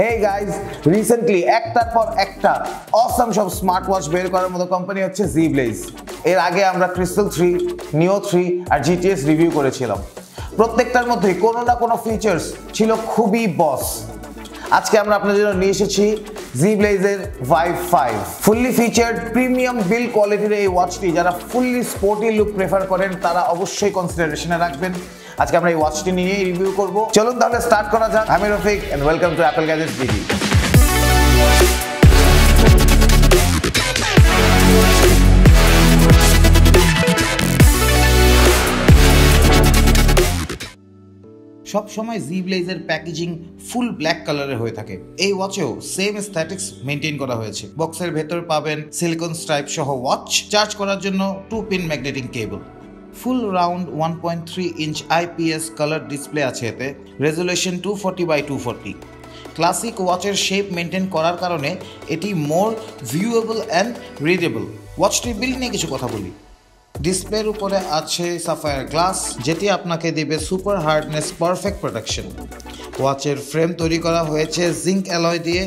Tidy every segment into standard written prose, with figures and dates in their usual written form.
Hey guys, recently একটার পর একটা awesome সব স্মার্ট ওয়াচ বের করার মতো কোম্পানি হচ্ছে Zeblaze। এর আগে আমরা Crystal 3, Neo 3 আর GTS রিভিউ করেছিলাম। প্রত্যেকটার মধ্যেই কোনো না কোনো ফিচার্স ছিল খুবই বস। আজকে আমরা আপনাদের জন্য নিয়ে এসেছি Zeblaze Vibe 5 fully featured premium build কোয়ালিটির এই ওয়াচটি যারা ফুললি স্পোর্টি লুক প্রেফার করেন তারা অবশ্যই কনসিডারেশনে রাখবেন। আজকে আমরা এই ওয়াচটি নিয়ে রিভিউ করব। চলুন তাহলে স্টার্ট করা যাক। আমি Rafiq and welcome to Apple Gadgets BD. সব সময় Zeblaze এর প্যাকেজিং ফুল ব্ল্যাক কালারের হয়ে থাকে। এই ওয়াচেও সেম অ্যাসথেটিক্স মেইনটেইন করা হয়েছে। বক্সের ভেতর পাবেন সিলিকন স্ট্রাইপ সহ ওয়াচ, চার্জ করার জন্য 2-পিন magnetic cable. Full round 1.3 inch IPS colour display আছে এতে, রেজোলিউশন 240x240। ক্লাসিক ওয়াচের শেপ মেনটেন করার কারণে এটি মোর ভিউয়েবল অ্যান্ড রিডেবল। ওয়াচটির বিল্ড নিয়ে কিছু কথা বলি। ডিসপ্লের উপরে আছে সাফায়ার গ্লাস, যেটি আপনাকে দেবে সুপার হার্ডনেস পারফেক্ট প্রোটেকশন। ওয়াচের ফ্রেম তৈরি করা হয়েছে জিঙ্ক অ্যালয় দিয়ে।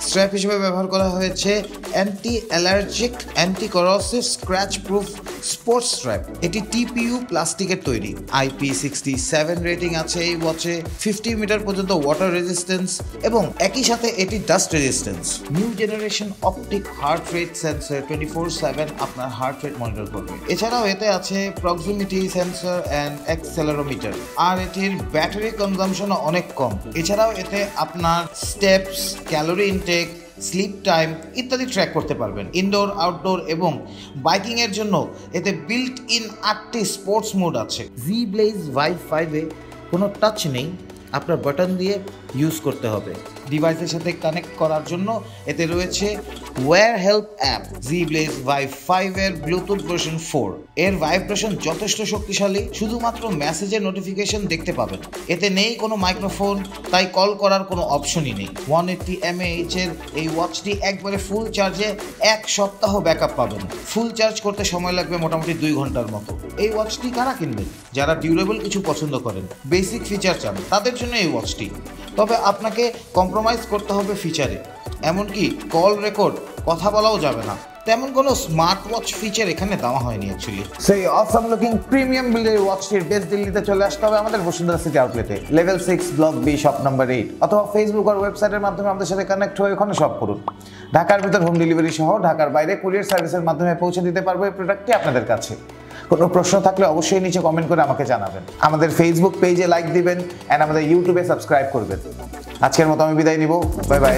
স্ট্র্যাপ হিসেবে ব্যবহার করা হয়েছে anti allergic anti corrosive scratch proof sports strap. এটি TPU প্লাস্টিকের তৈরি। IP67 রেটিং আছে এই ওয়াচে, 50 মিটার পর্যন্ত ওয়াটার রেজিস্ট্যান্স এবং একই সাথে এটি dust resistance. New generation optic heart rate sensor 24/7 আপনার হার্ট রেট মনিটর করবে। এছাড়াও এতে আছে প্রক্সিমিটি সেন্সর অ্যান্ড অ্যাক্সেলেরোমিটার, আর এটির ব্যাটারি কনজাম্পশনও অনেক কম। এছাড়াও এতে আপনার steps, calorie intact, slip time ইত্যাদি ট্র্যাক করতে পারবেন। ইনডোর, আউটডোর এবং বাইকিং এর জন্য এতে বিল্ট ইন 8টি স্পোর্টস মোড আছে। Zeblaze Vibe 5-এ কোনো টাচ নেই, আপনার বাটন দিয়ে ইউজ করতে হবে। ডিভাইসের সাথে কানেক্ট করার জন্য এতে রয়েছে wear help app. Zeblaze Vibe 5-এর ব্লুটুথ ভার্সন 4 এর ভাইব্রেশন যথেষ্ট শক্তিশালী, শুধুমাত্র মেসেজের নোটিফিকেশন দেখতে পাবেন। এতে নেই কোনো মাইক্রোফোন, তাই কল করার কোনো অপশনই নেই। 180 mAh এর এই ওয়াচটি একবারে ফুল চার্জে 1 সপ্তাহ ব্যাকআপ পাবেন। ফুল চার্জ করতে সময় লাগবে মোটামুটি 2 ঘন্টার মতো। এই ওয়াচটি কারা কিনবেন? যারা ডিউরেবল কিছু পছন্দ করেন, বেসিক ফিচার চান, তাদের জন্য এই ওয়াচটি। তবে আপনাকে কম্প্রোমাইজ করতে হবে ফিচারে। এমনকি কল রেকর্ড, কথা বলাও যাবে না। তেমন কোনো স্মার্ট ওয়াচ ফিচার এখানে দেওয়া হয়নি অ্যাকচুয়ালি। সেই অসাম লুকিং প্রিমিয়াম বিল্ডের ওয়াচটির বেস্ট দিল্লিতে চলে আসতে হবে আমাদের বসুন্ধরা সিটি আউটলেটে, level 6 block B shop number 8, অথবা ফেসবুক আর ওয়েবসাইটের মাধ্যমে আমাদের সাথে কানেক্ট হয়ে ওখানে শপ করুন। ঢাকার ভিতর হোম ডেলিভারি সহ ঢাকার বাইরে কুরিয়ার সার্ভিসের মাধ্যমে পৌঁছে দিতে পারবো এই প্রোডাক্টটি আপনাদের কাছে। কোনো প্রশ্ন থাকলে অবশ্যই নিচে কমেন্ট করে আমাকে জানাবেন। আমাদের ফেসবুক পেজে লাইক দিবেন অ্যান্ড আমাদের ইউটিউবে সাবস্ক্রাইব করবেন। আজকের মতো আমি বিদায় নিব। Bye bye.